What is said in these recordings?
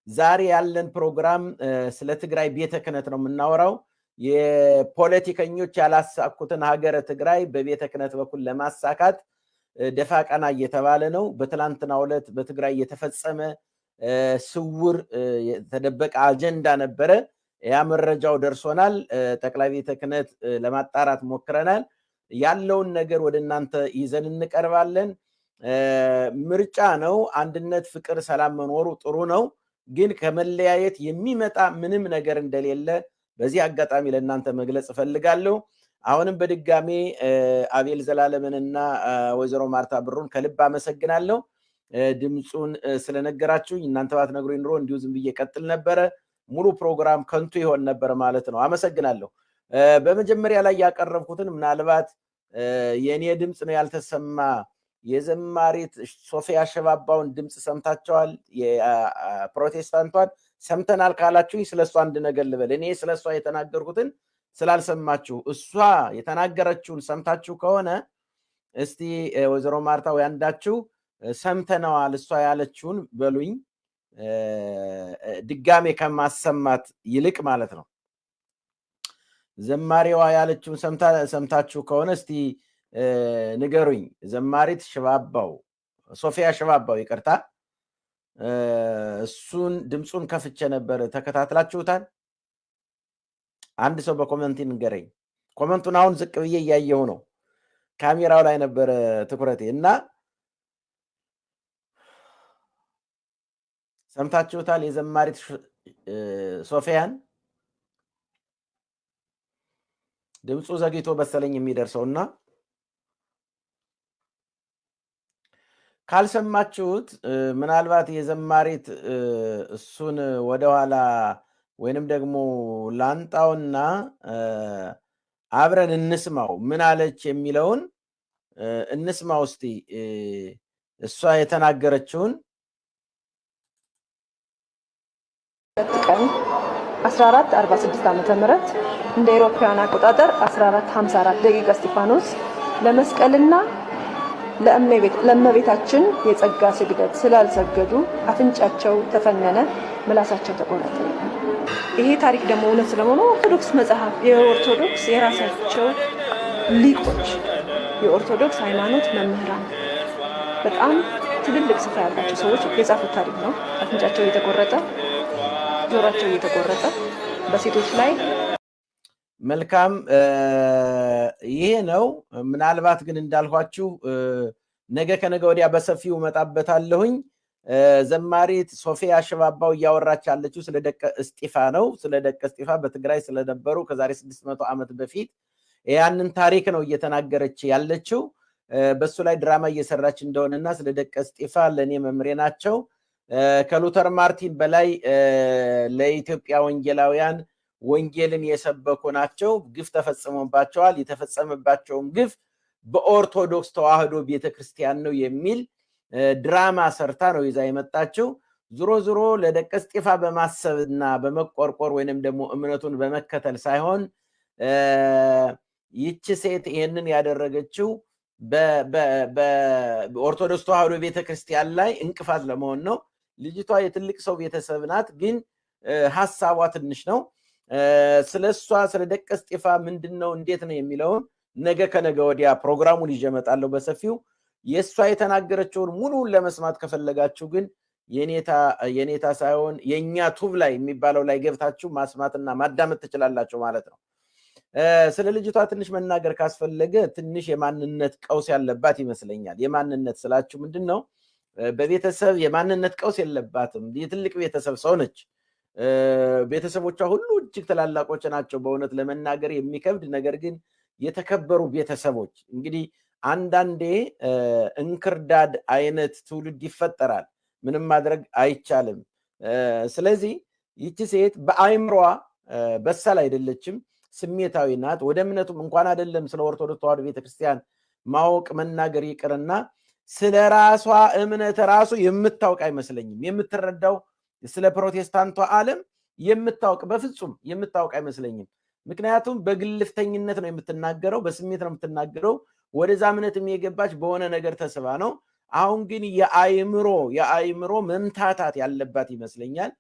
ዛሬ ያለን ፕሮግራም ስለ ትግራይ ቤተ ክህነት ነው የምናወራው። የፖለቲከኞች ያላሳኩትን ሀገረ ትግራይ በቤተ ክህነት በኩል ለማሳካት ደፋ ቀና እየተባለ ነው። በትላንትናው ዕለት በትግራይ የተፈጸመ ስውር የተደበቀ አጀንዳ ነበረ። ያ መረጃው ደርሶናል። ጠቅላይ ቤተ ክህነት ለማጣራት ሞክረናል። ያለውን ነገር ወደ እናንተ ይዘን እንቀርባለን። ምርጫ ነው። አንድነት፣ ፍቅር፣ ሰላም መኖሩ ጥሩ ነው። ግን ከመለያየት የሚመጣ ምንም ነገር እንደሌለ በዚህ አጋጣሚ ለእናንተ መግለጽ እፈልጋለሁ። አሁንም በድጋሜ አቤል ዘላለምንና ወይዘሮ ማርታ ብሩን ከልብ አመሰግናለሁ። ድምፁን ስለነገራችሁኝ። እናንተ ባትነግሩኝ ኑሮ እንዲሁ ዝም ብዬ ቀጥል ነበረ። ሙሉ ፕሮግራም ከንቱ ይሆን ነበር ማለት ነው። አመሰግናለሁ። በመጀመሪያ ላይ ያቀረብኩትን ምናልባት የኔ ድምፅ ነው ያልተሰማ የዘማሪት ሶፊያ ሽባባውን ድምፅ ሰምታቸዋል? የፕሮቴስታንቷን ሰምተናል ካላችሁኝ ስለሷ አንድ ነገር ልበል። እኔ ስለሷ የተናገርኩትን ስላልሰማችሁ እሷ የተናገረችውን ሰምታችሁ ከሆነ እስቲ ወይዘሮ ማርታ ወይ አንዳችሁ ሰምተነዋል እሷ ያለችውን በሉኝ፣ ድጋሜ ከማሰማት ይልቅ ማለት ነው። ዘማሪዋ ያለችውን ሰምታችሁ ከሆነ እስቲ ንገሩኝ። ዘማሪት ሽባባው፣ ሶፊያ ሽባባው ይቅርታ፣ እሱን ድምፁን ከፍቼ ነበር። ተከታትላችሁታል? አንድ ሰው በኮመንት ንገረኝ። ኮመንቱን አሁን ዝቅ ብዬ እያየሁ ነው። ካሜራው ላይ ነበረ ትኩረቴ እና ሰምታችሁታል? የዘማሪት ሶፊያን ድምፁ ዘግይቶ በሰለኝ የሚደርሰውና ካልሰማችሁት ምናልባት የዘማሪት እሱን ወደኋላ ወይንም ደግሞ ላንጣውና አብረን እንስማው። ምን አለች የሚለውን እንስማው እስቲ። እሷ የተናገረችውን ቀን 1446 ዓመተ ምህረት እንደ አውሮፓውያን አቆጣጠር 1454 ደቂቀ እስጢፋኖስ ለመስቀልና ለእመቤታችን የጸጋ ስግደት ስላልሰገዱ አፍንጫቸው ተፈነነ፣ ምላሳቸው ተቆረጠ። ይሄ ታሪክ ደግሞ እውነት ስለሆነ ኦርቶዶክስ መጽሐፍ የኦርቶዶክስ የራሳቸው ሊቆች የኦርቶዶክስ ሃይማኖት መምህራን በጣም ትልልቅ ስፍራ ያላቸው ሰዎች የጻፉት ታሪክ ነው። አፍንጫቸው እየተቆረጠ ጆሮአቸው እየተቆረጠ በሴቶች ላይ መልካም ይሄ ነው። ምናልባት ግን እንዳልኳችሁ ነገ ከነገ ወዲያ በሰፊው መጣበታለሁኝ። ዘማሪት ሶፊያ ሽባባው እያወራች ያለችው ስለ ደቀ እስጢፋ ነው። ስለ ደቀ እስጢፋ በትግራይ ስለነበሩ ከዛሬ 600 ዓመት በፊት ያንን ታሪክ ነው እየተናገረች ያለችው። በሱ ላይ ድራማ እየሰራች እንደሆነና ስለ ደቀ እስጢፋ ለኔ መምሬ ናቸው። ከሉተር ማርቲን በላይ ለኢትዮጵያ ወንጌላውያን ወንጌልን የሰበኩ ናቸው። ግፍ ተፈጽሞባቸዋል። የተፈጸመባቸውም ግፍ በኦርቶዶክስ ተዋህዶ ቤተክርስቲያን ነው የሚል ድራማ ሰርታ ነው ይዛ የመጣችው። ዙሮ ዙሮ ለደቀ እስጢፋ በማሰብና በመቆርቆር ወይንም ደግሞ እምነቱን በመከተል ሳይሆን ይቺ ሴት ይህንን ያደረገችው በኦርቶዶክስ ተዋህዶ ቤተክርስቲያን ላይ እንቅፋት ለመሆን ነው። ልጅቷ የትልቅ ሰው ቤተሰብ ናት፣ ግን ሀሳቧ ትንሽ ነው። ስለሷ ስለ ደቀ እስጢፋ ምንድነው እንዴት ነው የሚለውን ነገ ከነገ ወዲያ ፕሮግራሙን ይዤ እመጣለሁ በሰፊው። የሷ የተናገረችውን ሙሉውን ለመስማት ከፈለጋችሁ ግን የኔታ ሳይሆን የኛ ቱብ ላይ የሚባለው ላይ ገብታችሁ ማስማትና ማዳመጥ ትችላላችሁ ማለት ነው። ስለ ልጅቷ ትንሽ መናገር ካስፈለገ ትንሽ የማንነት ቀውስ ያለባት ይመስለኛል። የማንነት ስላችሁ ምንድነው? በቤተሰብ የማንነት ቀውስ የለባትም። የትልቅ ቤተሰብ ሰው ነች። ቤተሰቦቿ ሁሉ እጅግ ትላላቆች ናቸው። በእውነት ለመናገር የሚከብድ ነገር ግን የተከበሩ ቤተሰቦች። እንግዲህ አንዳንዴ እንክርዳድ አይነት ትውልድ ይፈጠራል። ምንም ማድረግ አይቻልም። ስለዚህ ይቺ ሴት በአይምሯ በሳል አይደለችም፣ ስሜታዊ ናት። ወደ እምነቱም እንኳን አይደለም ስለ ኦርቶዶክስ ተዋህዶ ቤተክርስቲያን ማወቅ መናገር ይቅርና ስለ ራሷ እምነት ራሱ የምታውቅ አይመስለኝም። የምትረዳው ስለ ፕሮቴስታንቷ ዓለም የምታውቅ በፍጹም የምታውቅ አይመስለኝም። ምክንያቱም በግልፍተኝነት ነው የምትናገረው፣ በስሜት ነው የምትናገረው። ወደዛ እምነትም የገባች በሆነ ነገር ተስባ ነው። አሁን ግን የአይምሮ መምታታት ያለባት ይመስለኛል።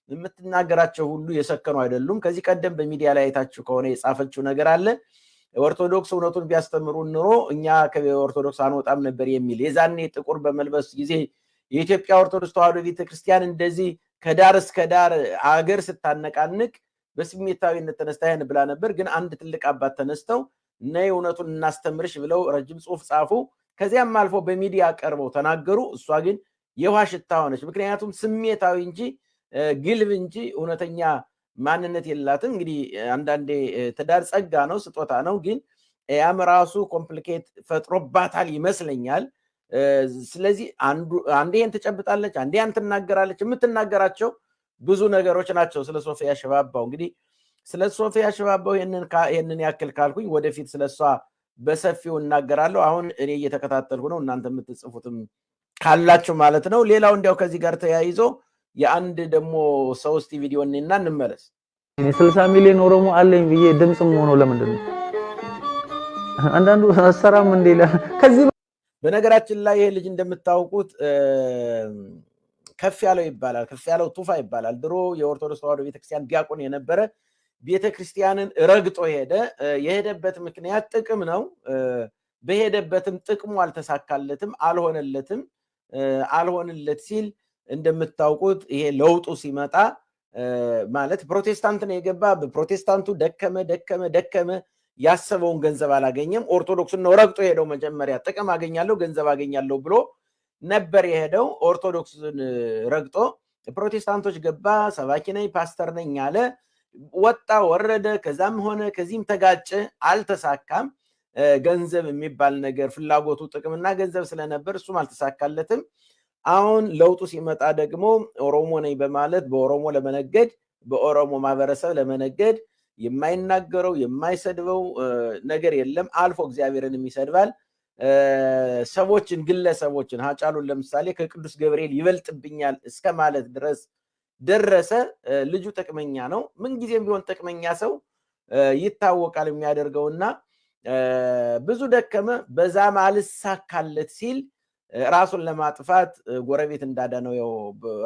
የምትናገራቸው ሁሉ የሰከኑ አይደሉም። ከዚህ ቀደም በሚዲያ ላይ አይታችሁ ከሆነ የጻፈችው ነገር አለ። ኦርቶዶክስ እውነቱን ቢያስተምሩ ኑሮ እኛ ከኦርቶዶክስ አንወጣም ነበር የሚል የዛኔ ጥቁር በመልበስ ጊዜ የኢትዮጵያ ኦርቶዶክስ ተዋሕዶ ቤተክርስቲያን እንደዚህ ከዳር እስከ ዳር አገር ስታነቃንቅ በስሜታዊነት ተነስታ ይሄን ብላ ነበር። ግን አንድ ትልቅ አባት ተነስተው ነይ እውነቱን እናስተምርሽ ብለው ረጅም ጽሑፍ ጻፉ። ከዚያም አልፎ በሚዲያ ቀርበው ተናገሩ። እሷ ግን የውሃ ሽታ ሆነች። ምክንያቱም ስሜታዊ እንጂ ግልብ እንጂ እውነተኛ ማንነት የላትም። እንግዲህ አንዳንዴ ትዳር ጸጋ ነው፣ ስጦታ ነው። ግን ያም ራሱ ኮምፕሊኬት ፈጥሮባታል ይመስለኛል። ስለዚህ አንዴ ይሄን ትጨብጣለች፣ አንዴ ያን ትናገራለች። የምትናገራቸው ብዙ ነገሮች ናቸው። ስለ ሶፊያ ሽባባው እንግዲህ ስለ ሶፊያ ሽባባው ይሄንን ያክል ካልኩኝ ወደፊት ስለሷ በሰፊው እናገራለሁ። አሁን እኔ እየተከታተልኩ ነው፣ እናንተ የምትጽፉትም ካላችሁ ማለት ነው። ሌላው እንዲያው ከዚህ ጋር ተያይዞ የአንድ ደግሞ ሰው እስቲ ቪዲዮ እና እንመለስ። 60 ሚሊዮን ኦሮሞ አለኝ ብዬ ድምጽም ሆኖ ለምንድን ነው አንዳንዱ አሰራም እንደለ ከዚህ በነገራችን ላይ ይሄ ልጅ እንደምታውቁት ከፍ ያለው ይባላል፣ ከፍ ያለው ቱፋ ይባላል። ድሮ የኦርቶዶክስ ተዋሕዶ ቤተክርስቲያን ዲያቆን የነበረ ቤተክርስቲያንን ረግጦ ሄደ። የሄደበት ምክንያት ጥቅም ነው። በሄደበትም ጥቅሙ አልተሳካለትም፣ አልሆንለት ሲል እንደምታውቁት ይሄ ለውጡ ሲመጣ ማለት ፕሮቴስታንት ነው የገባ። በፕሮቴስታንቱ ደከመ፣ ያሰበውን ገንዘብ አላገኘም። ኦርቶዶክስን ነው ረግጦ ሄደው። መጀመሪያ ጥቅም አገኛለሁ ገንዘብ አገኛለሁ ብሎ ነበር የሄደው። ኦርቶዶክስን ረግጦ ፕሮቴስታንቶች ገባ። ሰባኪ ነኝ ፓስተር ነኝ አለ። ወጣ ወረደ፣ ከዛም ሆነ ከዚህም ተጋጨ፣ አልተሳካም። ገንዘብ የሚባል ነገር ፍላጎቱ ጥቅምና ገንዘብ ስለነበር እሱም አልተሳካለትም። አሁን ለውጡ ሲመጣ ደግሞ ኦሮሞ ነኝ በማለት በኦሮሞ ለመነገድ፣ በኦሮሞ ማህበረሰብ ለመነገድ የማይናገረው የማይሰድበው ነገር የለም። አልፎ እግዚአብሔርን ይሰድባል። ሰዎችን፣ ግለሰቦችን ሀጫሉን ለምሳሌ ከቅዱስ ገብርኤል ይበልጥብኛል እስከ ማለት ድረስ ደረሰ። ልጁ ጥቅመኛ ነው። ምንጊዜም ቢሆን ጥቅመኛ ሰው ይታወቃል የሚያደርገውና ብዙ ደከመ። በዛም አልሳካለት ሲል ራሱን ለማጥፋት ጎረቤት እንዳዳነው፣ ያው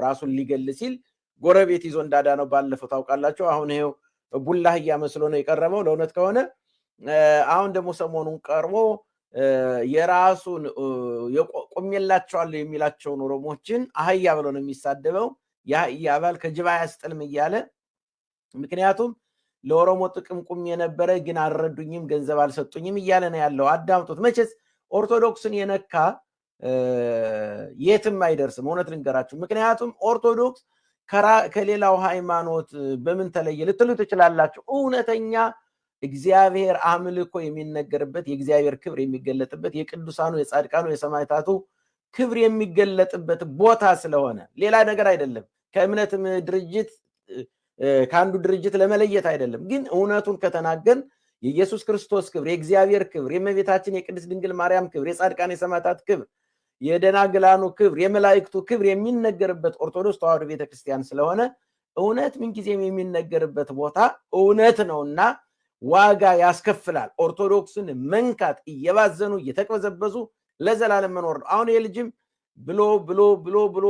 ራሱን ሊገል ሲል ጎረቤት ይዞ እንዳዳነው ባለፈው ታውቃላችሁ። አሁን ይሄው ቡላህያ መስሎ ነው የቀረበው ለእውነት ከሆነ። አሁን ደግሞ ሰሞኑን ቀርቦ የራሱን ቆሜላቸዋለሁ የሚላቸውን ኦሮሞችን አህያ ብሎ ነው የሚሳደበው። የአህያ ባል ከጅብ አያስጥልም እያለ ምክንያቱም ለኦሮሞ ጥቅም ቁም የነበረ ግን አልረዱኝም፣ ገንዘብ አልሰጡኝም እያለ ነው ያለው። አዳምጡት። መቼስ ኦርቶዶክስን የነካ የትም አይደርስም። እውነት ልንገራችሁ። ምክንያቱም ኦርቶዶክስ ከሌላው ሃይማኖት በምን ተለየ ልትሉ ትችላላችሁ። እውነተኛ እግዚአብሔር አምልኮ የሚነገርበት፣ የእግዚአብሔር ክብር የሚገለጥበት፣ የቅዱሳኑ የጻድቃኑ የሰማዕታቱ ክብር የሚገለጥበት ቦታ ስለሆነ ሌላ ነገር አይደለም። ከእምነትም ድርጅት ከአንዱ ድርጅት ለመለየት አይደለም። ግን እውነቱን ከተናገርን የኢየሱስ ክርስቶስ ክብር፣ የእግዚአብሔር ክብር፣ የእመቤታችን የቅድስት ድንግል ማርያም ክብር፣ የጻድቃን የሰማዕታት ክብር፣ የደናግላኑ ክብር፣ የመላእክቱ ክብር የሚነገርበት ኦርቶዶክስ ተዋሕዶ ቤተክርስቲያን ስለሆነ እውነት ምንጊዜም የሚነገርበት ቦታ እውነት ነውና ዋጋ ያስከፍላል። ኦርቶዶክስን መንካት እየባዘኑ እየተቅበዘበዙ ለዘላለም መኖር ነው። አሁን የልጅም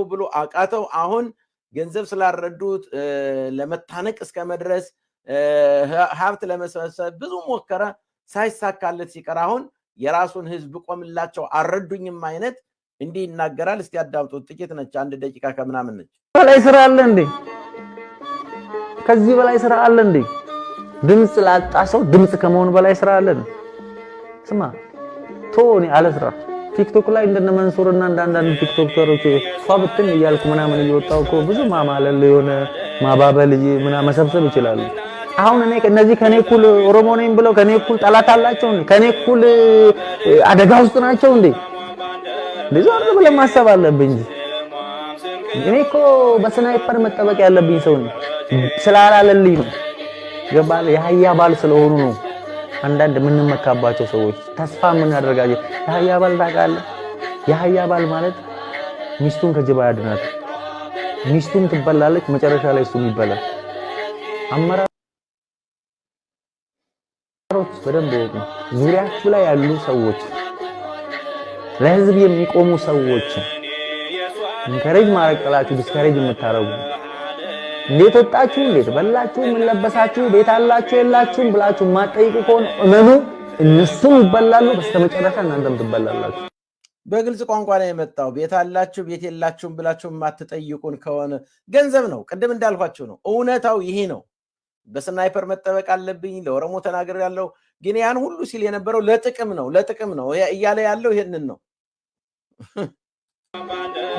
ብሎ አቃተው። አሁን ገንዘብ ስላረዱት ለመታነቅ እስከ መድረስ ሀብት ለመሰብሰብ ብዙ ሞከረ፣ ሳይሳካለት ሲቀር አሁን የራሱን ህዝብ ቆምላቸው አረዱኝም አይነት እንዲህ ይናገራል። እስቲ አዳምጡት። ጥቂት ነች፣ 1 ደቂቃ ከምናምን ነች። በላይ ስራ አለ እንዴ? ከዚህ በላይ ስራ አለ እንዴ? ድምጽ ላጣ ሰው ድምጽ ከመሆን በላይ ስራ አለ? ስማ ቶኒ አለ ስራ ቲክቶክ ላይ እንደነ መንሱርና አንዳንድ ቲክቶከሮች ፋብትን እያልኩ ምናምን እየወጣው እኮ ብዙ ማማለል የሆነ ማባበል ምናምን መሰብሰብ ይችላሉ። አሁን እኔ ከነዚህ ከኔ እኩል ኦሮሞ ነኝ ብለው ከኔ እኩል ጠላት አላቸው እንዴ? ከኔ እኩል አደጋ ውስጥ ናቸው እንዴ? ለዚህ አርገ ብለ ማሰብ አለብኝ። እኔ እኮ በስናይፐር መጠበቅ ያለብኝ ሰው ነኝ። ስላላለልኝ ነው ገባለ። የሀያ ባል ስለሆኑ ነው አንዳንድ የምንመካባቸው ሰዎች ተስፋ የምናደርጋቸው። የሀያ ባል ታውቃለህ? የሀያ ባል ማለት ሚስቱን ከጅብ ያድናት፣ ሚስቱን ትበላለች፣ መጨረሻ ላይ እሱም ይበላል። አመራሮች በደንብ ወቁ። ዙሪያችሁ ላይ ያሉ ሰዎች፣ ለህዝብ የሚቆሙ ሰዎች ኢንከሬጅ ማረቀላችሁ ዲስከሬጅ የምታረጉ እንዴት ወጣችሁ እንዴት በላችሁ ምን ለበሳችሁ ቤት አላችሁ የላችሁም ብላችሁ ማጠይቁ ከሆነ እመኑ እነሱም ይበላሉ በስተመጨረሻ እናንተም ትበላላችሁ በግልጽ ቋንቋ ላይ የመጣው ቤት አላችሁ ቤት የላችሁም ብላችሁ ማትጠይቁን ከሆነ ገንዘብ ነው ቅድም እንዳልኳችሁ ነው እውነታው ይሄ ነው በስናይፐር መጠበቅ አለብኝ ለኦሮሞ ተናገር ያለው ግን ያን ሁሉ ሲል የነበረው ለጥቅም ነው እያለ ያለው ይሄንን ነው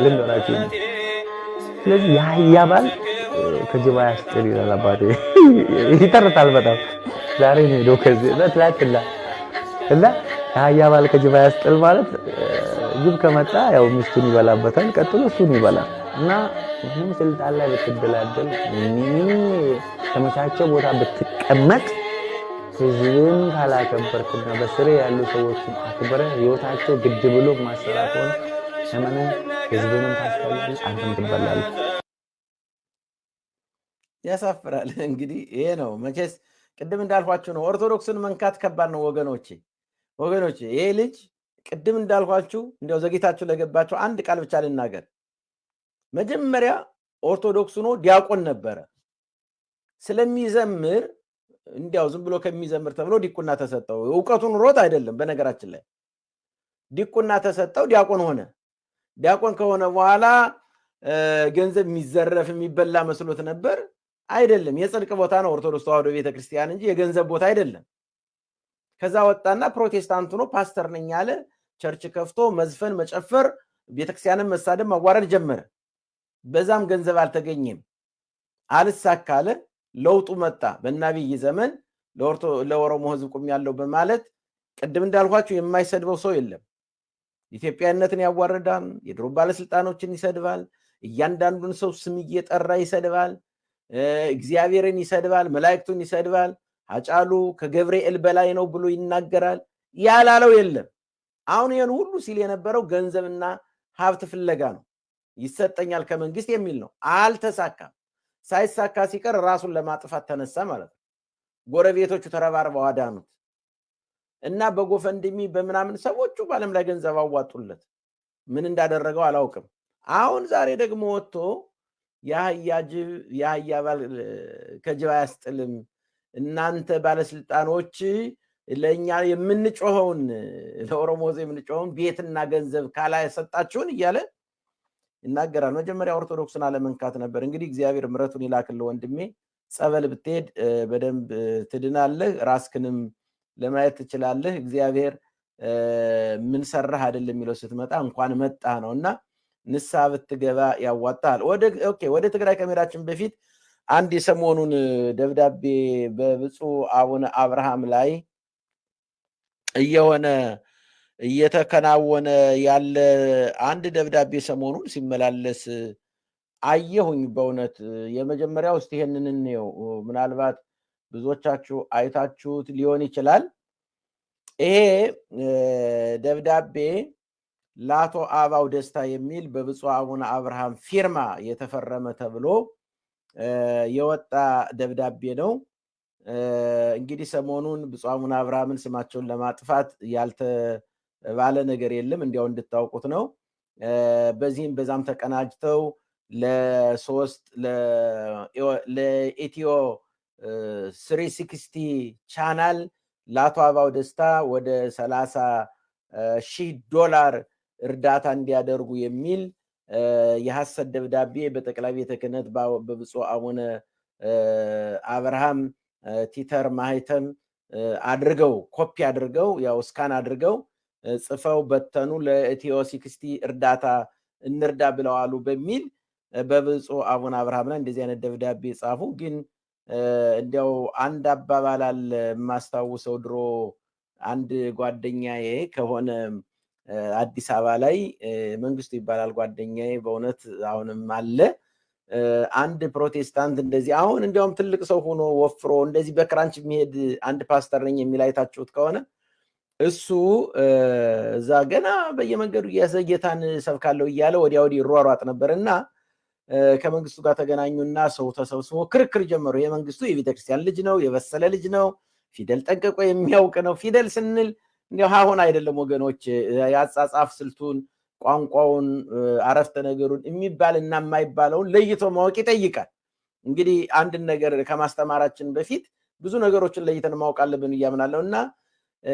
ልንገራችሁ ስለዚህ ያያባል ከጅባ ያስጥል ይላል አባቴ ይተርታል በጣም ዛሬ ነው ሄዶ ከዚህ ለትላትላ እና ያያባል ከጅባ ያስጥል ማለት ጅብ ከመጣ ያው ሚስቱን ይበላበታል ቀጥሎ እሱን ይበላል እና ምንም ስልጣን ላይ ብትደላደል ምንም ተመቻቸው ቦታ ብትቀመጥ ህዝብን ካላከበርክና በስሬ ያሉ ሰዎችን አክብረ ህይወታቸው ግድ ብሎ ማሰራት ሆነ ለምን ህዝብንም ታስፈልጋል አንተም ትበላለህ ያሳፍራል እንግዲህ ይሄ ነው መቼስ ቅድም እንዳልኳችሁ ነው ኦርቶዶክስን መንካት ከባድ ነው ወገኖቼ ይሄ ልጅ ቅድም እንዳልኳችሁ እንደው ዘግይታችሁ ለገባችሁ አንድ ቃል ብቻ ልናገር መጀመሪያ ኦርቶዶክስ ሆኖ ዲያቆን ነበረ ስለሚዘምር እንዲያው ዝም ብሎ ከሚዘምር ተብሎ ዲቁና ተሰጠው ዕውቀቱን ሮት አይደለም በነገራችን ላይ ዲቁና ተሰጠው ዲያቆን ሆነ ዲያቆን ከሆነ በኋላ ገንዘብ የሚዘረፍ የሚበላ መስሎት ነበር አይደለም የጽድቅ ቦታ ነው ኦርቶዶክስ ተዋህዶ ቤተክርስቲያን እንጂ የገንዘብ ቦታ አይደለም ከዛ ወጣና ፕሮቴስታንት ሆኖ ፓስተር ነኝ ያለ ቸርች ከፍቶ መዝፈን መጨፈር ቤተክርስቲያንን መሳደብ ማዋረድ ጀመረ በዛም ገንዘብ አልተገኘም አልሳካለ ለውጡ መጣ በእናብይ ዘመን ለኦሮሞ ህዝብ ቁም ያለው በማለት ቅድም እንዳልኳችሁ የማይሰድበው ሰው የለም ኢትዮጵያነትን ያዋረዳል የድሮ ባለስልጣኖችን ይሰድባል እያንዳንዱን ሰው ስም እየጠራ ይሰድባል እግዚአብሔርን ይሰድባል መላእክቱን ይሰድባል አጫሉ ከገብርኤል በላይ ነው ብሎ ይናገራል ያላለው የለም አሁን ይሄን ሁሉ ሲል የነበረው ገንዘብና ሀብት ፍለጋ ነው ይሰጠኛል ከመንግስት የሚል ነው አልተሳካም ሳይሳካ ሲቀር ራሱን ለማጥፋት ተነሳ ማለት ነው ጎረቤቶቹ ተረባርበው አዳኑት እና በጎፈንድሚ በመናምን ሰዎቹ ባለም ላይ ገንዘብ አዋጡለት ምን እንዳደረገው አላውቅም አሁን ዛሬ ደግሞ ወጥቶ ያያባል ከጅባ ያስጥልም እናንተ ባለስልጣኖች ለኛ የምንጮኸውን ለኦሮሞ ዘይ የምንጮኸውን ቤትና ገንዘብ ካላ ያሰጣችሁን እያለ ይናገራል መጀመሪያ ኦርቶዶክስን አለመንካት ነበር እንግዲህ እግዚአብሔር ምሕረቱን ይላክልህ ወንድሜ ጸበል ብትሄድ በደንብ ትድናለህ ራስክንም ለማየት ትችላለህ እግዚአብሔር ምን ሰራህ አይደለም የሚለው ስትመጣ እንኳን መጣ ነውና ንስሐ ብትገባ ያዋጣል ወደ ትግራይ ከመሄዳችን በፊት አንድ የሰሞኑን ደብዳቤ በብፁዕ አቡነ አብርሃም ላይ እየተከናወነ ያለ አንድ ደብዳቤ ሰሞኑን ሲመላለስ አየሁኝ በእውነት የመጀመሪያው እስቲ ይሄንን ነው ምናልባት ብዙዎቻችሁ አይታችሁት ሊሆን ይችላል ይሄ ደብዳቤ ላቶ አባው ደስታ የሚል በብፁዕ አቡነ አብርሃም ፊርማ የተፈረመ ተብሎ የወጣ ደብዳቤ ነው እንግዲህ ሰሞኑን ብፁዕ አቡነ አብርሃምን ስማቸውን ለማጥፋት ያልተባለ ነገር የለም እንዲያው እንድታውቁት ነው በዚህም በዛም ተቀናጅተው ለኢትዮ 360 ቻናል ላቶ አባው ደስታ ወደ $30,000 እርዳታ እንዲያደርጉ የሚል የሐሰት ደብዳቤ በጠቅላይ ቤተ ክህነት በብፁዕ አቡነ አብርሃም ቲተር ማህተም አድርገው ኮፒ አድርገው ያው ስካን አድርገው ጽፈው በተኑ ለኢትዮ 60 እርዳታ እንርዳ ብለዋሉ በሚል በብፁዕ አቡነ አብርሃም ላይ እንደዚህ አይነት ደብዳቤ ጻፉ ግን እንዲያው አንድ አባባል አለ ማስተዋውሰው ድሮ አንድ ጓደኛዬ ከሆነ አዲስ አበባ ላይ መንግስቱ ይባላል ጓደኛዬ በእውነት አሁንም አለ አንድ ፕሮቴስታንት እንደዚህ አሁን እንዲያውም ትልቅ ሰው ሆኖ ወፍሮ እንደዚህ በክራንች የሚሄድ አንድ ፓስተር ነኝ የሚል አይታችሁት ከሆነ እሱ እዛ ገና በየመንገዱ እያሰየታን ሰብካለው እያለ ወዲያ ወዲህ ሯሯጥ ነበርና ከመንግስቱ ጋር ተገናኙና ሰው ተሰብስቦ ክርክር ጀመሩ የመንግስቱ የቤተክርስቲያን ልጅ ነው የበሰለ ልጅ ነው ፊደል ጠንቅቆ የሚያውቅ ነው ፊደል ስንል እንዲያው አሁን አይደለም ወገኖች ያጻጻፍ ስልቱን ቋንቋውን አረፍተ ነገሩን የሚባልና የማይባለውን ለይቶ ማወቅ ይጠይቃል እንግዲህ አንድ ነገር ከማስተማራችን በፊት ብዙ ነገሮችን ለይተን ማወቅ አለብን እያምናለሁ እና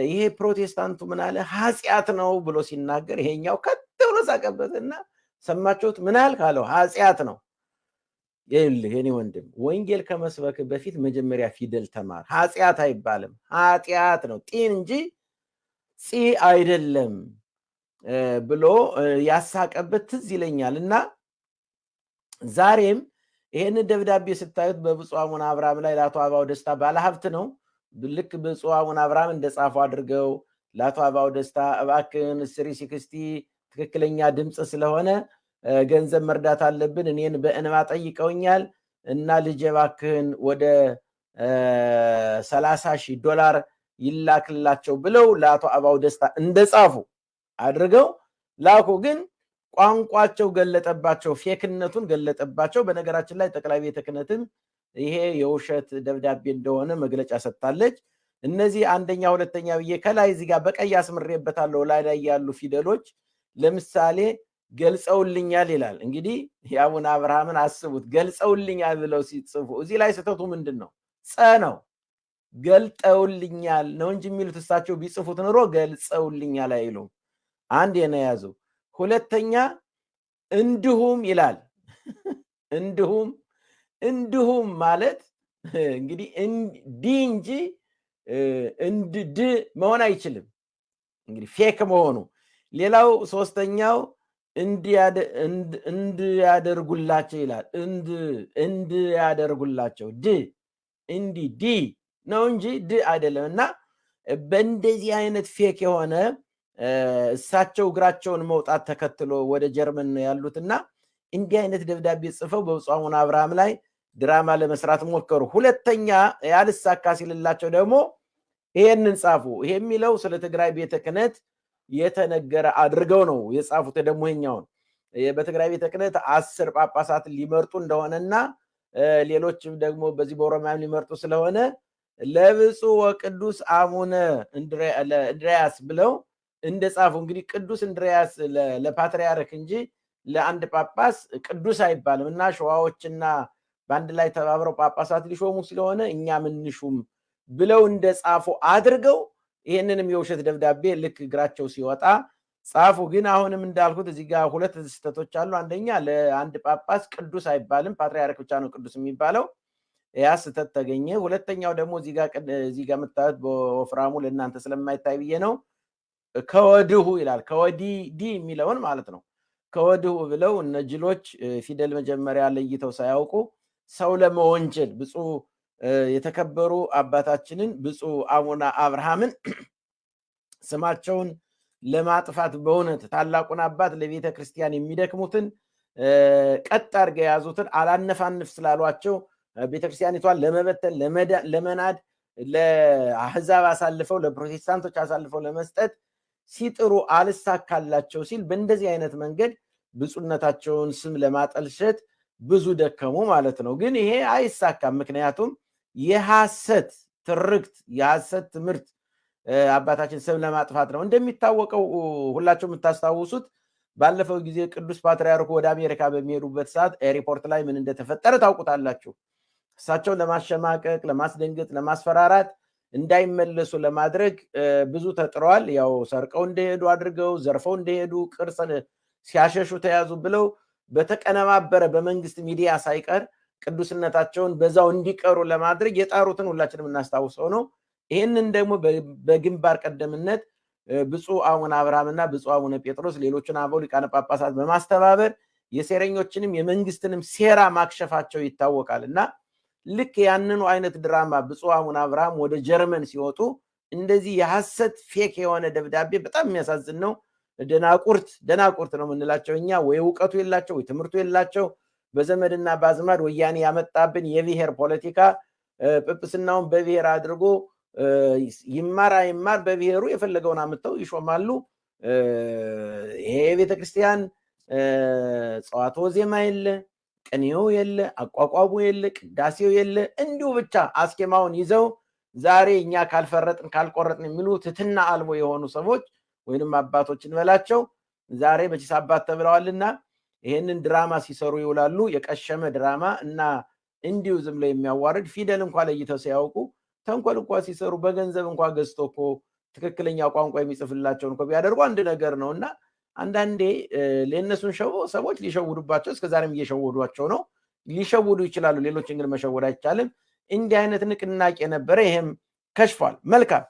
ይሄ ፕሮቴስታንቱ ምን አለ ኃጢአት ነው ብሎ ሲናገር ይሄኛው ከት ብሎ ሳቀበትና ሰማችሁት ምን አለ ካለው ኃጢአት ነው ይልህ የኔ ወንድም ወንጌል ከመስበክ በፊት መጀመሪያ ፊደል ተማር ኃጢአት አይባልም ኃጢአት ነው ጢን እንጂ ፂ አይደለም ብሎ ያሳቀበት ትዝ ይለኛልና ዛሬም ይሄን ደብዳቤ ስታዩት በብፁዕ አቡነ አብርሃም ላይ ለአቶ አበባው ደስታ ባለሀብት ነው ልክ ብፁዕ አቡነ አብርሃም እንደጻፉ አድርገው ለአቶ አበባው ደስታ እባክህን 360 ትክክለኛ ድምጽ ስለሆነ ገንዘብ መርዳት አለብን እኔን በእንባ ጠይቀውኛል እና ልጅ እባክህን ወደ $30,000 ይላክላቸው ብለው ለአቶ አበባው ደስታ እንደጻፉ አድርገው ላኩ ግን ቋንቋቸው ገለጠባቸው ፌክነቱን ገለጠባቸው በነገራችን ላይ ጠቅላይ ቤተ ክህነትም ይሄ የውሸት ደብዳቤ እንደሆነ መግለጫ ሰጥታለች እነዚህ አንደኛ ሁለተኛ ብዬ ከላይ እዚህ ጋር በቀይ አስምሬበታለሁ ላይ ያሉ ፊደሎች ለምሳሌ ገልጸውልኛል ይላል እንግዲህ የአቡነ አብርሃምን አስቡት ገልጸውልኛል ብለው ሲጽፉ እዚህ ላይ ስተቱ ምንድነው ጸ ነው ገልጠውልኛል ነው እንጂ የሚሉት እሳቸው ቢጽፉት ኖሮ ገልጸውልኛል አይሉም አንድ የነያዙ ሁለተኛ እንዲሁም ይላል እንዲሁም ማለት እንግዲህ ዲ እንጂ እንድ መሆን አይችልም እንግዲህ ፌክ መሆኑ ሌላው ሶስተኛው እንዲያደርጉላቸው ይላል እንዲያደርጉላቸው እንዲ ዲ ነው እንጂ ድ አይደለምና በእንደዚህ አይነት ፌክ የሆነ እሳቸው እግራቸውን መውጣት ተከትሎ ወደ ጀርመን ያሉትና እንዲህ አይነት ደብዳቤ ጽፈው በብፁዕ አቡነ አብርሃም ላይ ድራማ ለመስራት ሞከሩ ሁለተኛ ያልሳካ ሲልላቸው ደግሞ ይሄንን ጻፉ ይሄ የሚለው ስለ ትግራይ ቤተ ክህነት የተነገረ አድርገው ነው የጻፉት ደግሞ ይሄኛውን በትግራይ ቤተ ክህነት 10 ጳጳሳት ሊመርጡ እንደሆነና ሌሎችም ደግሞ በዚህ በኦሮሚያም ሊመርጡ ስለሆነ ለብፁዕ ወቅዱስ አቡነ እንድሪያስ ብለው እንደጻፉ እንግዲህ ቅዱስ እንድሪያስ ለፓትርያርክ እንጂ ለአንድ ጳጳስ ቅዱስ አይባልም እና ሸዋዎችና በአንድ ላይ ተባብረው ጳጳሳት ሊሾሙ ስለሆነ እኛ ምንሹም ብለው እንደጻፉ አድርገው ይሄንንም የውሸት ደብዳቤ ልክ እግራቸው ሲወጣ ጻፉ ግን አሁንም እንዳልኩት እዚህ ጋር ሁለት ስህተቶች አሉ አንደኛ ለአንድ ጳጳስ ቅዱስ አይባልም ፓትርያርክ ብቻ ነው ቅዱስ የሚባለው ያ ስህተት ተገኘ ሁለተኛው ደግሞ እዚህ ጋር መጣት በወፍራሙ ለእናንተ ስለማይታይ ብዬ ነው ከወድሁ ይላል ከወዲ የሚለውን ማለት ነው ከወድሁ ብለው እነጅሎች ፊደል መጀመሪያ ለይተው ሳያውቁ ሰው ለመወንጀል ብፁዕ የተከበሩ አባታችንን ብፁዕ አቡነ አብርሃምን ስማቸውን ለማጥፋት በእውነት ታላቁን አባት ለቤተ ክርስቲያን የሚደክሙትን ቀጥ አድርገው የያዙትን አላነፋንፍ ስላሏቸው ቤተክርስቲያኒቷን ለመበተን ለመናድ ለአህዛብ አሳልፈው ለፕሮቴስታንቶች አሳልፈው ለመስጠት ሲጥሩ አልሳካላቸው ሲል በእንደዚህ አይነት መንገድ ብፁዕነታቸውን ስም ለማጠልሸት ብዙ ደከሙ ማለት ነው ግን ይሄ አይሳካም ምክንያቱም የሐሰት ትርክት የሐሰት ትምህርት አባታችን ስም ለማጥፋት ነው እንደሚታወቀው ሁላችሁም የምታስታውሱት ባለፈው ጊዜ ቅዱስ ፓትርያርኩ ወደ አሜሪካ በሚሄዱበት ሰዓት ኤርፖርት ላይ ምን እንደተፈጠረ ታውቁታላችሁ እሳቸውን ለማሸማቀቅ ለማስደንገጥ ለማስፈራራት እንዳይመለሱ ለማድረግ ብዙ ተጥረዋል ያው ሰርቀው እንደሄዱ አድርገው ዘርፈው እንደሄዱ ቅርስ ሲያሸሹ ተያዙ ብለው በተቀነባበረ በመንግስት ሚዲያ ሳይቀር ቅዱስነታቸውን በዛው እንዲቀሩ ለማድረግ የጣሩትን ሁላችንም እናስታውሰው ነው ይሄንን ደግሞ በግንባር ቀደምነት ብፁዕ አቡነ አብርሃምና ብፁዕ አቡነ ጴጥሮስ ሌሎችን አበው ሊቃነ ጳጳሳት በማስተባበር የሴረኞችንም የመንግስትንም ሴራ ማክሸፋቸው ይታወቃልና ልክ ያንኑ አይነት ድራማ ብፁዕ አቡነ አብርሃም ወደ ጀርመን ሲወጡ እንደዚህ የሐሰት ፌክ የሆነ ደብዳቤ በጣም የሚያሳዝን ነው ደናቁርት ነው የምንላቸው እኛ ወይ ዕውቀቱ የላቸው ወይ ትምህርቱ የላቸው በዘመድና በአዝማድ ወያኔ ያመጣብን የብሔር ፖለቲካ ጵጵስናውን በብሔር አድርጎ ይማር በብሔሩ የፈለገውን አምጥተው ይሾማሉ ይሄ ቤተክርስቲያን ጸዋቶ ዜማ የለ ቅኔው የለ አቋቋሙ የለ ቅዳሴው የለ እንዲሁ ብቻ አስኬማውን ይዘው ዛሬ እኛ ካልፈረጥን ካልቆረጥን የሚሉ ትትና አልቦ የሆኑ ሰዎች ወይንም አባቶች እንበላቸው ዛሬ በቺስ አባት ተብለዋልና ይሄንን ድራማ ሲሰሩ ይውላሉ የቀሸመ ድራማ እና እንዲሁ ዝም ብለው የሚያዋርድ ፊደል እንኳን ለይተው ሲያውቁ ተንኮል እንኳን ሲሰሩ በገንዘብ እንኳን ገዝቶ እኮ ትክክለኛ ቋንቋ የሚጽፍላቸውን እኮ ቢያደርጉ አንድ ነገር ነውና አንዳንዴ ለእነሱን ሰዎች ሊሸውዱባቸው እስከዛሬም እየሸወዷቸው ነው። ሊሸውዱ ይችላሉ። ሌሎችን ግን መሸወድ አይቻልም። እንዲህ አይነት ንቅናቄ ነበረ። ይሄም ከሽፏል። መልካም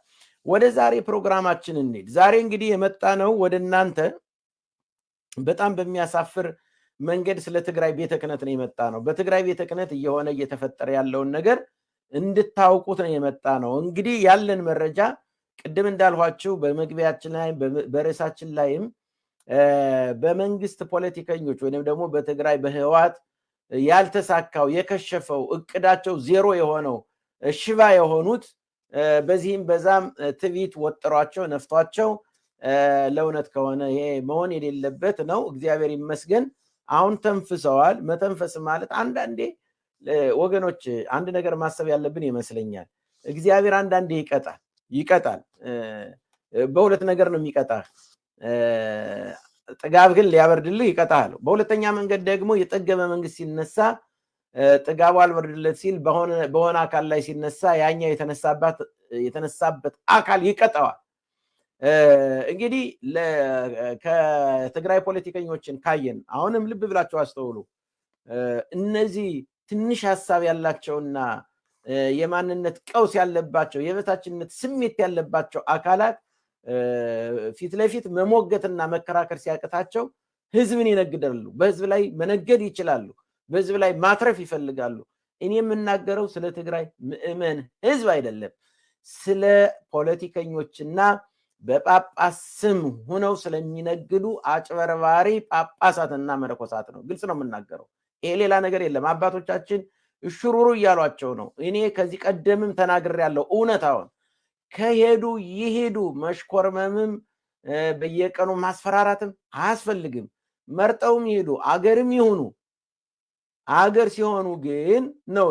ወደ ዛሬ ፕሮግራማችን እንሂድ። ዛሬ እንግዲህ የመጣ ነው ወደ እናንተ በጣም በሚያሳፍር መንገድ ስለ ትግራይ ቤተ ክህነት ነው የመጣ ነው። በትግራይ ቤተ ክህነት እየሆነ እየተፈጠረ ያለውን ነገር እንድታውቁት ነው የመጣ ነው። እንግዲህ ያለን መረጃ ቅድም እንዳልኋችሁ በመግቢያችን ላይ በርዕሳችን ላይም በመንግስት ፖለቲከኞች ወይንም ደግሞ በትግራይ በህወሓት ያልተሳካው የከሸፈው እቅዳቸው ዜሮ የሆነው ሽባ የሆኑት በዚህም በዛም ትዕቢት ወጥሯቸው ነፍቷቸው ለእውነት ከሆነ ይሄ መሆን የሌለበት ነው። እግዚአብሔር ይመስገን አሁን ተንፍሰዋል። መተንፈስ ማለት አንዳንዴ ወገኖች አንድ ነገር ማሰብ ያለብን ይመስለኛል። እግዚአብሔር አንዳንዴ ይቀጣል። በሁለት ነገር ነው የሚቀጣህ። ጥጋብ ግን ሊያበርድልህ ይቀጣል። በሁለተኛ መንገድ ደግሞ የጠገበ መንግስት ሲነሳ ጥጋቡ አልበርድለት ሲል በሆነ አካል ላይ ሲነሳ ያኛ የተነሳበት አካል ይቀጣዋል። እንግዲህ ከትግራይ ፖለቲከኞችን ካየን አሁንም ልብ ብላችሁ አስተውሉ። እነዚህ ትንሽ ሀሳብ ያላቸውና የማንነት ቀውስ ያለባቸው የበታችነት ስሜት ያለባቸው አካላት ፊት ለፊት መሞገትና መከራከር ሲያቅታቸው ህዝብን ይነግዳሉ። በህዝብ ላይ መነገድ ይችላሉ። በህዝብ ላይ ማትረፍ ይፈልጋሉ። እኔ የምናገረው ስለ ትግራይ ምዕመን ህዝብ አይደለም፣ ስለ ፖለቲከኞችና በጳጳስ ስም ሆነው ስለሚነግዱ አጭበርባሪ ጳጳሳትና መነኮሳት ነው። ግልጽ ነው የምናገረው። ይሄ ሌላ ነገር የለም። አባቶቻችን እሽሩሩ እያሏቸው ነው። እኔ ከዚህ ቀደምም ተናግሬያለሁ። እውነታውን ከሄዱ ይሄዱ። መሽኮርመምም በየቀኑ ማስፈራራትም አያስፈልግም። መርጠውም ይሄዱ፣ አገርም ይሁኑ። አገር ሲሆኑ ግን ነው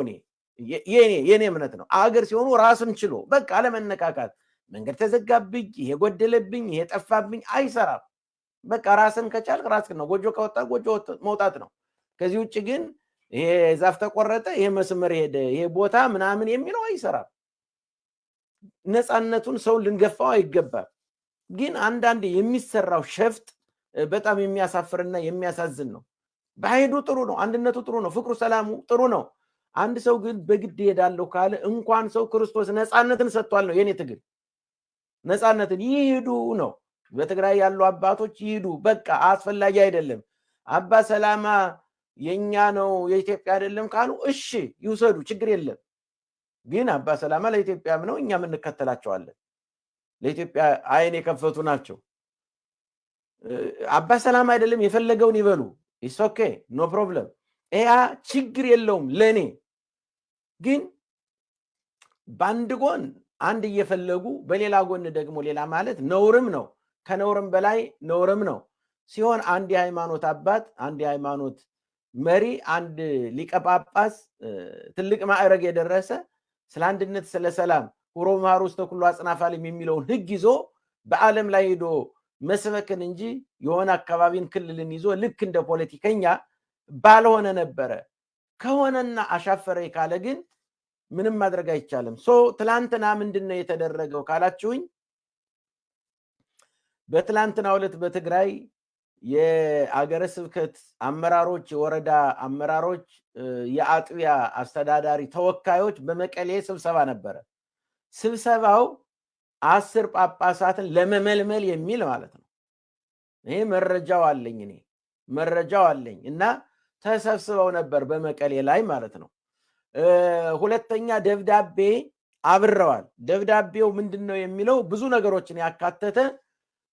የኔ እምነት ነው። አገር ሲሆኑ ራስን ችሎ በቃ አለመነካካት። መንገድ ተዘጋብኝ፣ ይሄ ጎደለብኝ፣ ይሄ ጠፋብኝ አይሰራም። በቃ ራስን ከቻልክ ራስን ነው። ጎጆ ከወጣ ጎጆ መውጣት ነው። ከዚህ ውጭ ግን ይሄ ዛፍ ተቆረጠ፣ ይሄ መስመር ሄደ፣ ይሄ ቦታ ምናምን የሚለው አይሰራም። ነፃነቱን ሰው ልንገፋው አይገባም። ግን አንዳንድ የሚሰራው ሸፍጥ በጣም የሚያሳፍርና የሚያሳዝን ነው። ባይሄዱ ጥሩ ነው። አንድነቱ ጥሩ ነው። ፍቅሩ፣ ሰላሙ ጥሩ ነው። አንድ ሰው ግን በግድ ሄዳለሁ ካለ እንኳን ሰው ክርስቶስ ነፃነትን ሰጥቷል ነው የኔ ትግል። ነፃነትን ይሄዱ ነው። በትግራይ ያሉ አባቶች ይሄዱ። በቃ አስፈላጊ አይደለም። አባ ሰላማ የኛ ነው የኢትዮጵያ አይደለም ካሉ እሺ ይውሰዱ፣ ችግር የለም። ግን አባ ሰላማ ለኢትዮጵያም ነው፣ እኛም እንከተላቸዋለን። ለኢትዮጵያ አይን የከፈቱ ናቸው። አባ ሰላማ አይደለም የፈለገውን ይበሉ። ኢትስ ኦኬ ኖ ፕሮብለም። ያ ችግር የለውም ለኔ። ግን በአንድ ጎን አንድ እየፈለጉ በሌላ ጎን ደግሞ ሌላ ማለት ነውርም ነው። ከነውርም በላይ ነውርም ነው ሲሆን አንድ የሃይማኖት አባት፣ አንድ የሃይማኖት መሪ፣ አንድ ሊቀ ጳጳስ ትልቅ ማዕረግ የደረሰ ስለ አንድነት ስለ ሰላም ሁሮ መሃሩ ውስተ ኩሉ አጽናፈ ዓለም የሚለውን ህግ ይዞ በዓለም ላይ ሄዶ መስበክን እንጂ የሆነ አካባቢን ክልልን ይዞ ልክ እንደ ፖለቲከኛ ባልሆነ ነበረ። ከሆነና አሻፈረ ካለ ግን ምንም ማድረግ አይቻልም። ትላንትና ምንድነው የተደረገው ካላችሁኝ፣ በትላንትናው ዕለት በትግራይ የአገረ ስብከት አመራሮች፣ የወረዳ አመራሮች፣ የአጥቢያ አስተዳዳሪ ተወካዮች በመቀሌ ስብሰባ ነበረ። ስብሰባው 10 ጳጳሳትን ለመመልመል የሚል ማለት ነው። ይሄ መረጃው አለኝ እና ተሰብስበው ነበር በመቀሌ ላይ ማለት ነው። ሁለተኛ ደብዳቤ አብረዋል። ደብዳቤው ምንድነው የሚለው? ብዙ ነገሮችን ያካተተ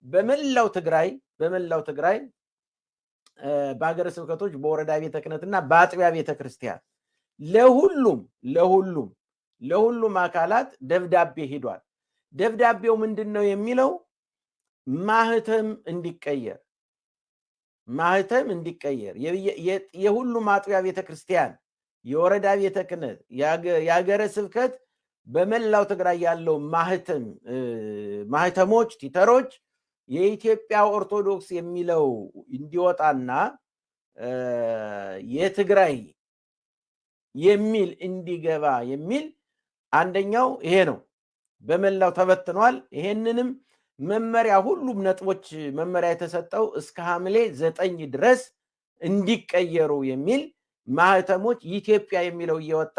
በመላው ትግራይ በአገረ ስብከቶች፣ በወረዳ ቤተ ክህነትና በአጥቢያ ቤተ ክርስቲያን ለሁሉም አካላት ደብዳቤ ሄዷል። ደብዳቤው ምንድነው የሚለው? ማህተም እንዲቀየር የሁሉም አጥቢያ ቤተ ክርስቲያን፣ የወረዳ ቤተ ክህነት፣ የአገረ ስብከት በመላው ትግራይ ያለው ማህተሞች፣ ቲተሮች የኢትዮጵያ ኦርቶዶክስ የሚለው እንዲወጣና የትግራይ የሚል እንዲገባ የሚል አንደኛው ይሄ ነው። በመላው ተበትኗል። ይሄንንም መመሪያ ሁሉም ነጥቦች መመሪያ የተሰጠው እስከ ሐምሌ 9 ድረስ እንዲቀየሩ የሚል ማህተሞች ኢትዮጵያ የሚለው እየወጣ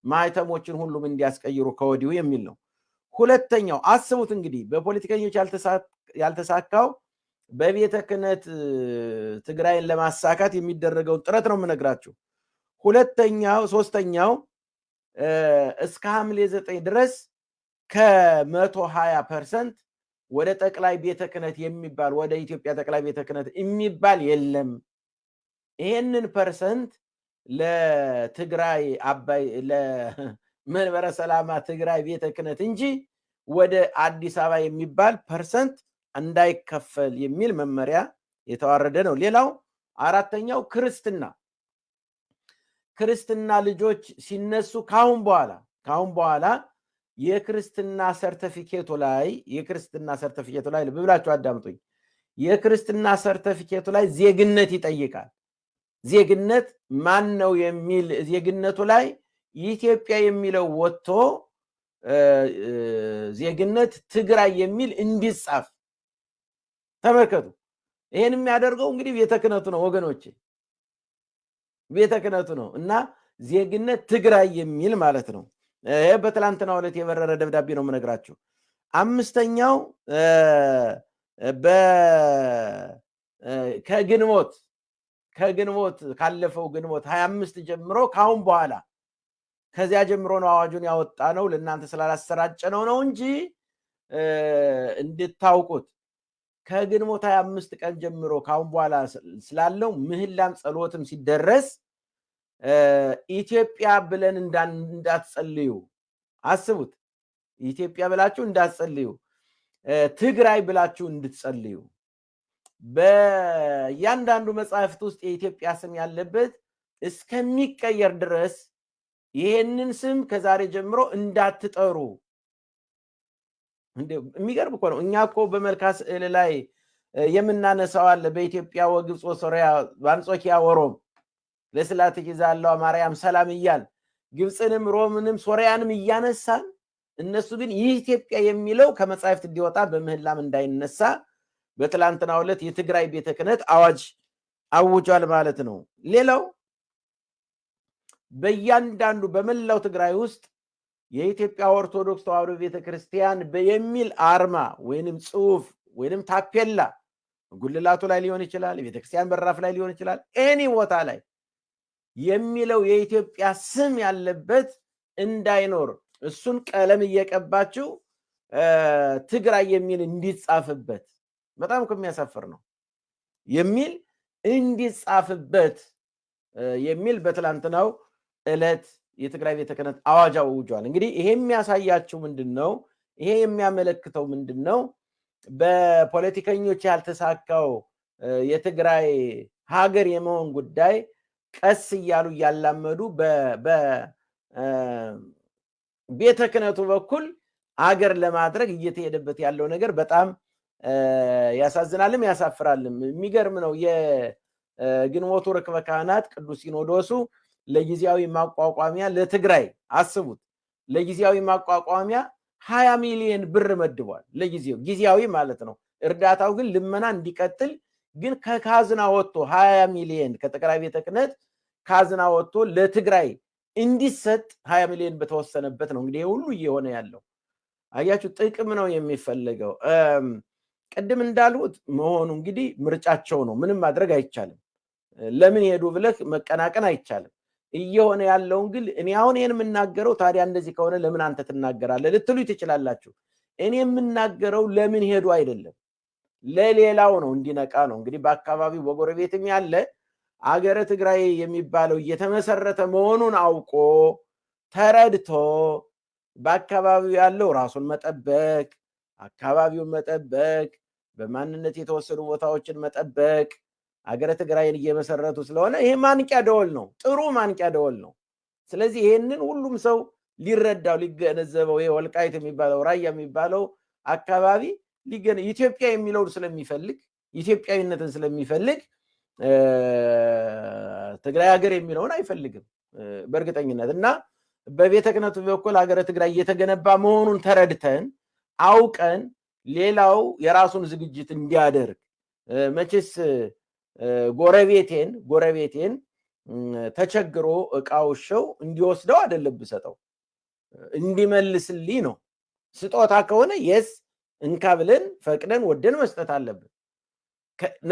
ማህተሞችን ሁሉም እንዲያስቀይሩ ከወዲሁ የሚል ነው። ሁለተኛው አስቡት እንግዲህ በፖለቲከኞች ያልተሳካው በቤተ ክህነት ትግራይን ለማሳካት የሚደረገውን ጥረት ነው የምነግራችሁ። ሶስተኛው እስከ ሐምሌ 9 ድረስ ከ120% ወደ ጠቅላይ ቤተ ክህነት የሚባል ወደ ኢትዮጵያ ጠቅላይ ቤተ ክህነት የሚባል የለም። ይሄንን ፐርሰንት ለትግራይ አባይ ለመንበረ ሰላማ ትግራይ ቤተ ክህነት እንጂ ወደ አዲስ አበባ የሚባል ፐርሰንት እንዳይከፈል የሚል መመሪያ የተዋረደ ነው። ሌላው አራተኛው ክርስትና ልጆች ሲነሱ ካሁን በኋላ የክርስትና ሰርተፊኬቱ ላይ ብላችሁ አዳምጡኝ። የክርስትና ሰርተፊኬቱ ላይ ዜግነት ይጠይቃል። ዜግነት ማን ነው የሚል ዜግነቱ ላይ ኢትዮጵያ የሚለው ወጥቶ ዜግነት ትግራይ የሚል እንዲጻፍ ተመልከቱ። ይሄን የሚያደርገው እንግዲህ ቤተ ክህነቱ ነው ወገኖቼ፣ ቤተ ክህነቱ ነው እና ዜግነት ትግራይ የሚል ማለት ነው። ይሄ በትላንትናው ዕለት የበረረ ደብዳቤ ነው የምነግራችሁ። አምስተኛው ከግንቦት ካለፈው ግንቦት 25 ጀምሮ ካሁን በኋላ ከዚያ ጀምሮ ነው አዋጁን ያወጣ ነው። ለእናንተ ስላላሰራጨ ነው እንጂ እንድታውቁት ከግንቦት 25 ቀን ጀምሮ ካሁን በኋላ ስላለው ምህላም ጸሎትም ሲደረስ ኢትዮጵያ ብለን እንዳትጸልዩ፣ አስቡት፣ ኢትዮጵያ ብላችሁ እንዳትጸልዩ፣ ትግራይ ብላችሁ እንድትጸልዩ። በእያንዳንዱ መጽሐፍት ውስጥ የኢትዮጵያ ስም ያለበት እስከሚቀየር ድረስ ይሄንን ስም ከዛሬ ጀምሮ እንዳትጠሩ። የሚገርም እኮ ነው። እኛ እኮ በመልክዓ ስዕል ላይ የምናነሳው አለ። በኢትዮጵያ ወግብፅ ወሶርያ በአንጾኪያ ወሮም ለስላትኪ ዛለዋ ማርያም ሰላም እያል ግብፅንም ሮምንም ሶርያንም እያነሳን፣ እነሱ ግን ይህ ኢትዮጵያ የሚለው ከመጽሐፍት እንዲወጣ በምህላም እንዳይነሳ በትላንትናው ዕለት የትግራይ ቤተ ክህነት አዋጅ አውጇል ማለት ነው። ሌላው በእያንዳንዱ በመላው ትግራይ ውስጥ የኢትዮጵያ ኦርቶዶክስ ተዋሕዶ ቤተክርስቲያን የሚል አርማ ወይንም ጽሑፍ ወይንም ታፔላ ጉልላቱ ላይ ሊሆን ይችላል፣ የቤተክርስቲያን በራፍ ላይ ሊሆን ይችላል፣ ኤኒ ቦታ ላይ የሚለው የኢትዮጵያ ስም ያለበት እንዳይኖር እሱን ቀለም እየቀባችው ትግራይ የሚል እንዲጻፍበት፣ በጣም የሚያሳፍር ነው፣ የሚል እንዲጻፍበት የሚል በትላንትናው ዕለት የትግራይ ቤተ ክህነት አዋጅ አውጇል። እንግዲህ ይሄ የሚያሳያችሁ ምንድነው? ይሄ የሚያመለክተው ምንድነው? በፖለቲከኞች ያልተሳካው የትግራይ ሀገር የመሆን ጉዳይ ቀስ እያሉ እያላመዱ በቤተ ክህነቱ በኩል ሀገር ለማድረግ እየተሄደበት ያለው ነገር በጣም ያሳዝናልም ያሳፍራልም። የሚገርም ነው። የግንቦቱ ርክበ ካህናት ቅዱስ ሲኖዶሱ ለጊዜያዊ ማቋቋሚያ ለትግራይ አስቡት፣ ለጊዜያዊ ማቋቋሚያ 20 ሚሊዮን ብር መድቧል። ለጊዜው ጊዜያዊ ማለት ነው። እርዳታው ግን ልመና እንዲቀጥል ግን ከካዝና ወጥቶ 20 ሚሊዮን ከጠቅላይ ቤተ ክህነት ካዝና ወጥቶ ለትግራይ እንዲሰጥ 20 ሚሊዮን በተወሰነበት ነው እንግዲህ ሁሉ እየሆነ ያለው። አያችሁ፣ ጥቅም ነው የሚፈልገው። ቅድም እንዳልሁት መሆኑ እንግዲህ ምርጫቸው ነው። ምንም ማድረግ አይቻልም። ለምን ሄዱ ብለህ መቀናቀን አይቻልም። እየሆነ ያለውን ግን እኔ አሁን ይሄን የምናገረው ታዲያ እንደዚህ ከሆነ ለምን አንተ ትናገራለህ ልትሉ ትችላላችሁ። እኔ የምናገረው ለምን ሄዱ አይደለም፣ ለሌላው ነው፣ እንዲነቃ ነው። እንግዲህ በአካባቢው በጎረቤትም ያለ አገረ ትግራይ የሚባለው እየተመሰረተ መሆኑን አውቆ ተረድቶ በአካባቢው ያለው ራሱን መጠበቅ፣ አካባቢውን መጠበቅ፣ በማንነት የተወሰኑ ቦታዎችን መጠበቅ አገረ ትግራይን እየመሰረቱ ስለሆነ ይሄ ማንቂያ ደወል ነው፣ ጥሩ ማንቂያ ደወል ነው። ስለዚህ ይሄንን ሁሉም ሰው ሊረዳው ሊገነዘበው፣ ይሄ ወልቃይት የሚባለው ራያ የሚባለው አካባቢ ኢትዮጵያ የሚለውን ስለሚፈልግ ኢትዮጵያዊነትን ስለሚፈልግ ትግራይ ሀገር የሚለውን አይፈልግም። በእርግጠኝነት እና በቤተ ክህነቱ በኩል ሀገረ ትግራይ እየተገነባ መሆኑን ተረድተን አውቀን ሌላው የራሱን ዝግጅት እንዲያደርግ መቼስ ጎረቤቴን ተቸግሮ እቃውሸው እንዲወስደው አይደለም ብሰጠው እንዲመልስልኝ ነው። ስጦታ ከሆነ የስ እንካ ብለን ፈቅደን ወደን መስጠት አለብን።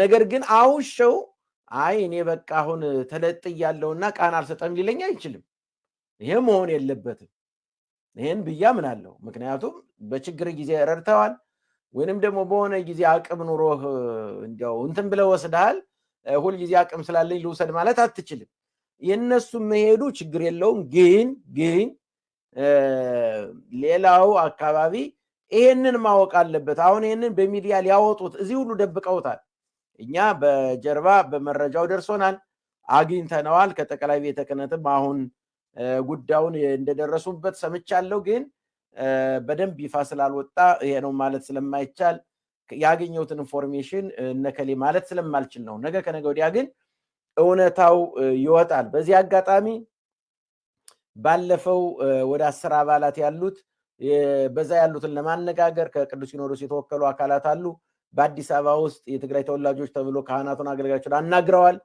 ነገር ግን አውሸው አይ እኔ በቃ አሁን ተለጥያለሁና ቃን አልሰጠም ሊለኝ አይችልም። ይሄ መሆን የለበትም። ይሄን ብያ ምን አለው? ምክንያቱም በችግር ጊዜ ረድተዋል ወይንም ደግሞ በሆነ ጊዜ አቅም ኑሮህ እንዲያው እንትን ብለው ወስደሃል ሁሉ ጊዜ አቅም ስላለኝ ልውሰድ ማለት አትችልም። የነሱ መሄዱ ችግር የለውም። ግን ሌላው አካባቢ ይሄንን ማወቅ አለበት። አሁን ይሄንን በሚዲያ ሊያወጡት እዚህ ሁሉ ደብቀውታል። እኛ በጀርባ በመረጃው ደርሶናል፣ አግኝተነዋል። ከጠቅላይ ቤተ ክህነትም አሁን ጉዳዩን እንደደረሱበት ሰምቻለሁ። ግን በደንብ ይፋ ስላልወጣ ይሄ ነው ማለት ስለማይቻል ያገኘሁትን ኢንፎርሜሽን ነከሌ ማለት ስለማልችል ነው። ነገ ከነገ ወዲያ ግን እውነታው ይወጣል። በዚህ አጋጣሚ ባለፈው ወደ 10 አባላት ያሉት በዛ ያሉትን ለማነጋገር ከቅዱስ ሲኖዶስ የተወከሉ አካላት አሉ። በአዲስ አበባ ውስጥ የትግራይ ተወላጆች ተብሎ ካህናቱን አገልጋዮችን አናግረዋል።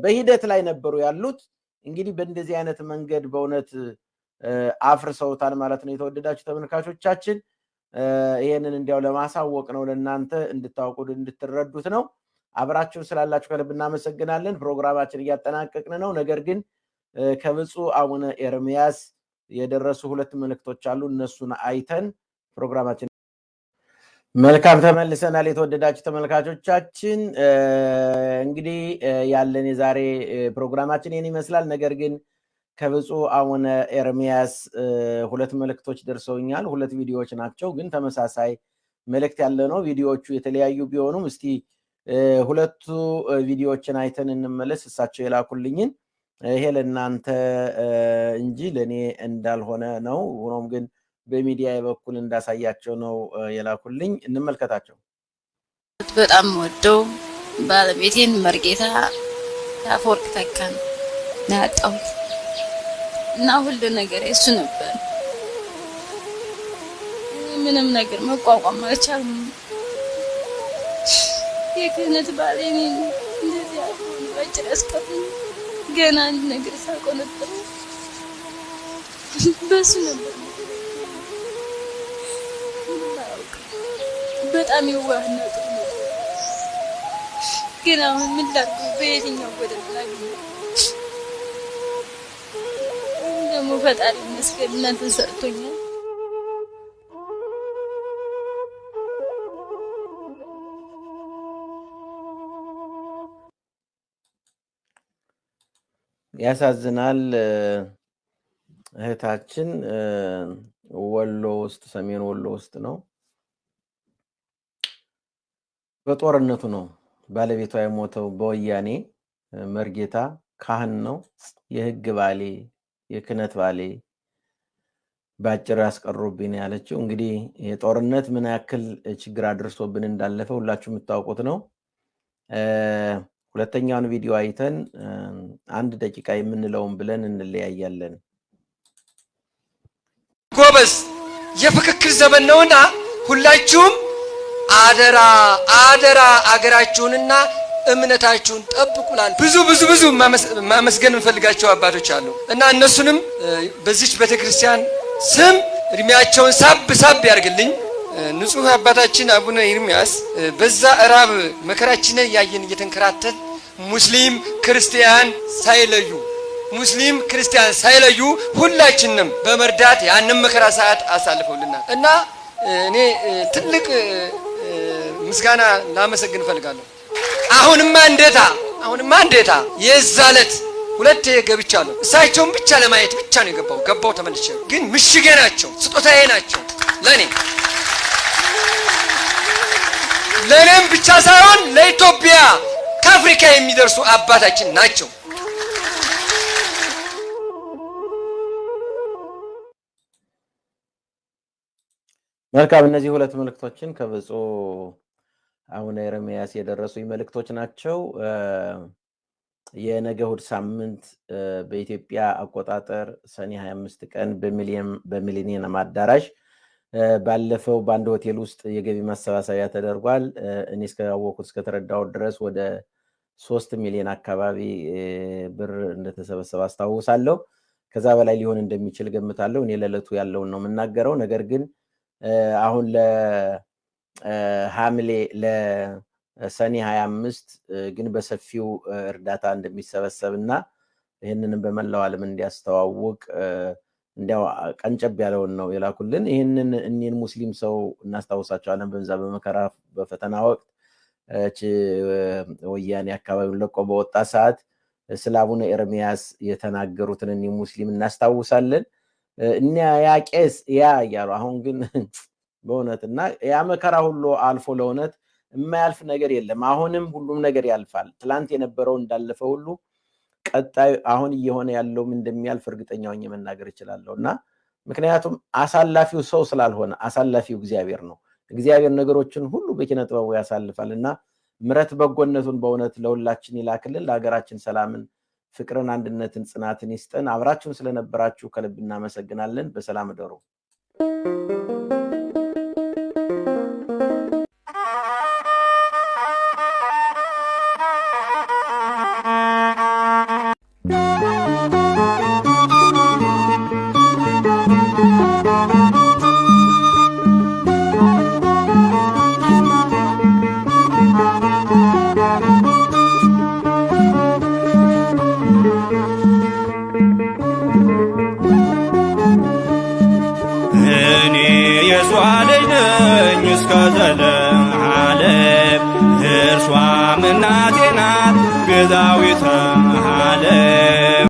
በሂደት ላይ ነበሩ ያሉት። እንግዲህ በእንደዚህ አይነት መንገድ በእውነት አፍርሰውታል ማለት ነው። የተወደዳችሁ ተመልካቾቻችን ይሄንን እንዲያው ለማሳወቅ ነው፣ ለእናንተ እንድታውቁት እንድትረዱት ነው። አብራችሁ ስላላችሁ ከልብ እናመሰግናለን። ፕሮግራማችን እያጠናቀቅን ነው። ነገር ግን ከብፁዕ አቡነ ኤርምያስ የደረሱ 2 መልእክቶች አሉ። እነሱን አይተን ፕሮግራማችን መልካም ተመልሰናል። የተወደዳችሁ ተመልካቾቻችን እንግዲህ ያለን የዛሬ ፕሮግራማችን ይህን ይመስላል። ነገር ግን ከብፁዕ አቡነ ኤርምያስ 2 መልእክቶች ደርሰውኛል። 2 ቪዲዮዎች ናቸው፣ ግን ተመሳሳይ መልእክት ያለ ነው። ቪዲዮዎቹ የተለያዩ ቢሆኑም እስቲ 2 ቪዲዮዎችን አይተን እንመለስ። እሳቸው የላኩልኝን ይሄ ለእናንተ እንጂ ለእኔ እንዳልሆነ ነው። ሆኖም ግን በሚዲያ በኩል እንዳሳያቸው ነው የላኩልኝ። እንመልከታቸው። በጣም ወደው ባለቤቴን መርጌታ አፈወርቅ ተካን ያጣሁት እና ሁሉ ነገር እሱ ነበር። ምንም ነገር መቋቋም አልቻልኩም። የክህነት ባሌን እንደዚህ አሁን ባጭር ያስቀርኝ ገና አንድ ነገር ሳቆነጠው በሱ ነበር። በጣም ይዋህና ጥሩ ነው። ግን አሁን ምን ላድርግ? በየትኛው ጎዳና ላግኝ? ደግሞ ፈጣሪ ይመስገን እናንተን ሰጥቶኛል። ያሳዝናል። እህታችን ወሎ ውስጥ ሰሜን ወሎ ውስጥ ነው። በጦርነቱ ነው ባለቤቷ የሞተው። በወያኔ መርጌታ ካህን ነው። የህግ ባሌ የክህነት ባሌ ባጭር ያስቀሩብኝ ያለችው። እንግዲህ የጦርነት ምን ያክል ችግር አድርሶብን እንዳለፈ ሁላችሁ የምታውቁት ነው። ሁለተኛውን ቪዲዮ አይተን 1 ደቂቃ የምንለውን ብለን እንለያያለን። ጎበዝ የፍክክር ዘመን ነውና ሁላችሁም አደራ አደራ አገራችሁንና እምነታችሁን ጠብቁላል። ብዙ ማመስገን እንፈልጋቸው አባቶች አሉ እና እነሱንም በዚች ቤተክርስቲያን ስም እድሜያቸውን ሳብ ያርግልኝ። ንጹህ አባታችን አቡነ ኤርምያስ በዛ እራብ መከራችንን ያየን እየተንከራተት ሙስሊም ክርስቲያን ሳይለዩ ሁላችንም በመርዳት ያንን መከራ ሰዓት አሳልፈውልናል እና እኔ ትልቅ ምስጋና ላመሰግን ፈልጋለሁ። አሁንማ እንዴታ የዛለት 2 ገብቻለሁ። እሳቸውን ብቻ ለማየት ብቻ ነው ገባው ተመልሼ። ግን ምሽጌ ናቸው፣ ስጦታዬ ናቸው ለኔም ብቻ ሳይሆን ለኢትዮጵያ ከአፍሪካ የሚደርሱ አባታችን ናቸው። መልካም። እነዚህ 2 መልእክቶችን ከብፁዕ አቡነ ኤርምያስ የደረሱኝ መልእክቶች ናቸው። የነገ እሑድ ሳምንት በኢትዮጵያ አቆጣጠር ሰኔ 25 ቀን በሚሊኒየም አዳራሽ ባለፈው በአንድ ሆቴል ውስጥ የገቢ ማሰባሰቢያ ተደርጓል። እኔ እስካወቅኩት እስከተረዳሁት ድረስ ወደ 3 ሚሊዮን አካባቢ ብር እንደተሰበሰበ አስታውሳለሁ። ከዛ በላይ ሊሆን እንደሚችል ገምታለሁ። እኔ ለዕለቱ ያለውን ነው የምናገረው። ነገር ግን አሁን ለሰኔ 25 ግን በሰፊው እርዳታ እንደሚሰበሰብና ይህንንም በመላው ዓለም እንዲያስተዋውቅ እንዲያው ቀንጨብ ያለውን ነው የላኩልን። ይህንን እኒን ሙስሊም ሰው እናስታውሳቸዋለን። በዛ በመከራ በፈተና ወቅት ወያኔ አካባቢውን ለቆ በወጣ ሰዓት ስለ አቡነ ኤርሚያስ የተናገሩትን እኒ ሙስሊም እናስታውሳለን። እኛ ያ ቄስ ያ እያሉ አሁን ግን በእውነትና ያ መከራ ሁሉ አልፎ ለእውነት የማያልፍ ነገር የለም። አሁንም ሁሉም ነገር ያልፋል። ትላንት የነበረው እንዳለፈ ሁሉ ቀጣይ አሁን እየሆነ ያለውም እንደሚያልፍ እርግጠኛ ሆኜ መናገር እችላለሁ እና ምክንያቱም አሳላፊው ሰው ስላልሆነ አሳላፊው እግዚአብሔር ነው። እግዚአብሔር ነገሮችን ሁሉ በኪነ ጥበቡ ያሳልፋል እና ምሕረት በጎነቱን በእውነት ለሁላችን ይላክልን። ለሀገራችን ሰላምን፣ ፍቅርን፣ አንድነትን፣ ጽናትን ይስጠን። አብራችሁን ስለነበራችሁ ከልብ እናመሰግናለን። በሰላም እደሩ። እኔ የሷ ልጅ ነኝ እስከ